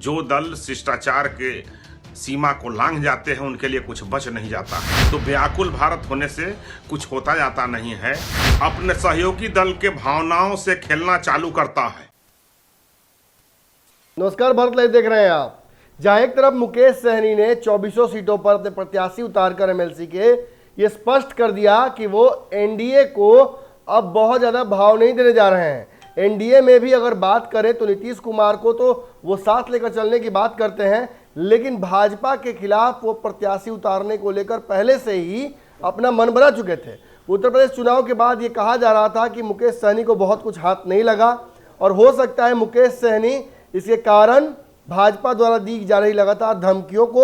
जो दल शिष्टाचार के सीमा को लांघ जाते हैं उनके लिए कुछ बच नहीं जाता है। तो व्याकुल भारत होने से कुछ होता जाता नहीं है। अपने सहयोगी दल के भावनाओं से खेलना चालू करता है। नमस्कार, भारत लाइव देख रहे हैं आप। जहां एक तरफ मुकेश सहनी ने 24 सीटों पर अपने प्रत्याशी उतारकर एमएलसी के ये स्पष्ट कर दिया कि वो एनडीए को अब बहुत ज़्यादा भाव नहीं देने जा रहे हैं। एनडीए में भी अगर बात करें तो नीतीश कुमार को तो वो साथ लेकर चलने की बात करते हैं, लेकिन भाजपा के खिलाफ वो प्रत्याशी उतारने को लेकर पहले से ही अपना मन बना चुके थे। उत्तर प्रदेश चुनाव के बाद ये कहा जा रहा था कि मुकेश सहनी को बहुत कुछ हाथ नहीं लगा और हो सकता है मुकेश सहनी इसके कारण भाजपा द्वारा दी जा रही लगातार धमकियों को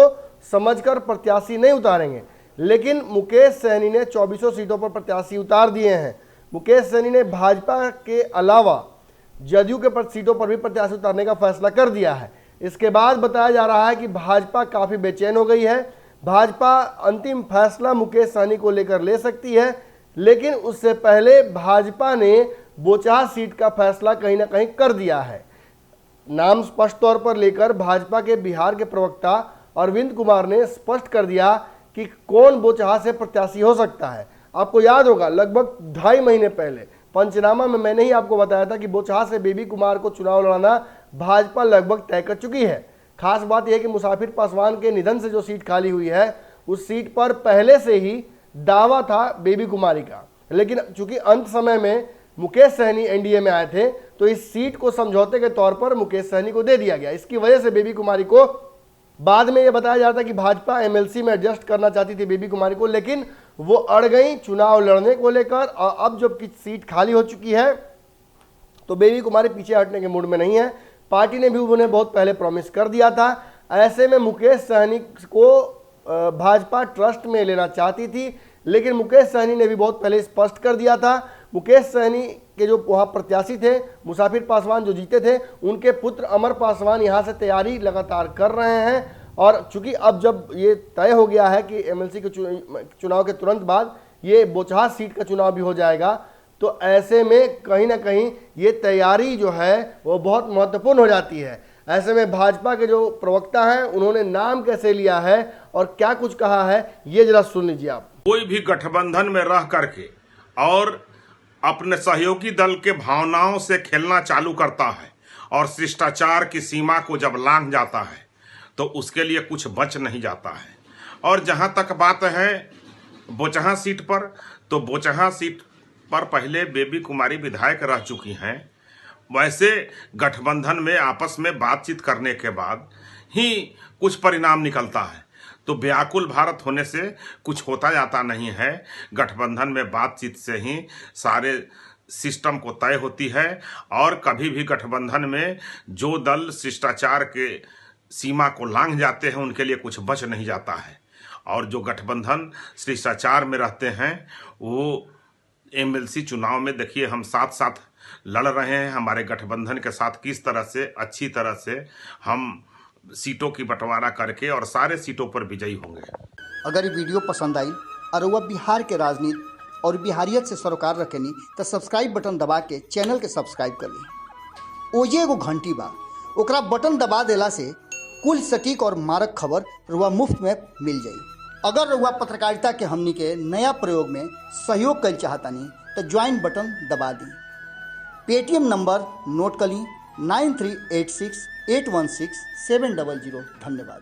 समझकर प्रत्याशी नहीं उतारेंगे। लेकिन मुकेश सहनी ने 24 सीटों पर प्रत्याशी उतार दिए हैं। मुकेश सहनी ने भाजपा के अलावा जदयू के सीटों पर भी प्रत्याशी उतारने का फैसला कर दिया है। इसके बाद बताया जा रहा है कि भाजपा काफ़ी बेचैन हो गई है। भाजपा अंतिम फैसला मुकेश सहनी को लेकर ले सकती है, लेकिन उससे पहले भाजपा ने बोचहा सीट का फैसला कहीं ना कहीं कर दिया है। नाम स्पष्ट तौर पर लेकर भाजपा के बिहार के प्रवक्ता अरविंद कुमार ने स्पष्ट कर दिया कि कौन बोचहा से प्रत्याशी हो सकता है। आपको याद होगा लगभग 2.5 महीने पहले पंचनामा में मैंने ही आपको बताया था कि बोचहा से बेबी कुमार को चुनाव लड़ाना भाजपा लगभग तय कर चुकी है। खास बात यह है कि मुसाफिर पासवान के निधन से जो सीट खाली हुई है उस सीट पर पहले से ही दावा था बेबी कुमारी का, लेकिन चूंकि अंत समय में मुकेश सहनी एनडीए में आए थे तो इस सीट को समझौते के तौर पर मुकेश सहनी को दे दिया गया। इसकी वजह से बेबी कुमारी को बाद में यह बताया जाता कि भाजपा एमएलसी में एडजस्ट करना चाहती थी बेबी कुमारी को, लेकिन वो अड़ गई चुनाव लड़ने को लेकर। और अब जब की सीट खाली हो चुकी है तो बेबी कुमारी पीछे हटने के मूड में नहीं है। पार्टी ने भी उन्हें बहुत पहले प्रॉमिस कर दिया था। ऐसे में मुकेश सहनी को भाजपा ट्रस्ट में लेना चाहती थी, लेकिन मुकेश सहनी ने भी बहुत पहले स्पष्ट कर दिया था। मुकेश सहनी के जो वहाँ प्रत्याशी थे मुसाफिर पासवान जो जीते थे, उनके पुत्र अमर पासवान यहाँ से तैयारी लगातार कर रहे हैं। और चूंकि अब जब ये तय हो गया है कि एमएलसी के चुनाव के तुरंत बाद ये बोचहा सीट का चुनाव भी हो जाएगा, तो ऐसे में कहीं ना कहीं ये तैयारी जो है वो बहुत महत्वपूर्ण हो जाती है। ऐसे में भाजपा के जो प्रवक्ता हैं उन्होंने नाम कैसे लिया है और क्या कुछ कहा है ये जरा सुन लीजिए आप। कोई भी गठबंधन में रह करके और अपने सहयोगी दल के भावनाओं से खेलना चालू करता है और शिष्टाचार की सीमा को जब लांघ जाता है तो उसके लिए कुछ बच नहीं जाता है। और जहां तक बात है बोचहा सीट पर, तो बोचहा सीट पर पहले बेबी कुमारी विधायक रह चुकी हैं। वैसे गठबंधन में आपस में बातचीत करने के बाद ही कुछ परिणाम निकलता है। तो व्याकुल भारत होने से कुछ होता जाता नहीं है। गठबंधन में बातचीत से ही सारे सिस्टम को तय होती है। और कभी भी गठबंधन में जो दल शिष्टाचार के सीमा को लांघ जाते हैं उनके लिए कुछ बच नहीं जाता है। और जो गठबंधन शिष्टाचार में रहते हैं वो एमएलसी चुनाव में देखिए हम साथ साथ लड़ रहे हैं। हमारे गठबंधन के साथ किस तरह से अच्छी तरह से हम सीटों की बंटवारा करके और सारे सीटों पर विजयी होंगे। अगर ये वीडियो पसंद आई और वह बिहार के राजनीति और बिहारियत से सरोकार रखेनी तो सब्सक्राइब बटन दबा के चैनल के सब्सक्राइब कर ली। ओजे एगो घंटी बा, ओकरा बटन दबा देला से कुल सटीक और मारक खबर रुआ मुफ्त में मिल जाई। अगर रुआ पत्रकारिता के हमनी के नया प्रयोग में सहयोग कर चाहतानी तो ज्वाइन बटन दबा दी। पेटीएम नंबर नोट कर ली 9386816700। धन्यवाद।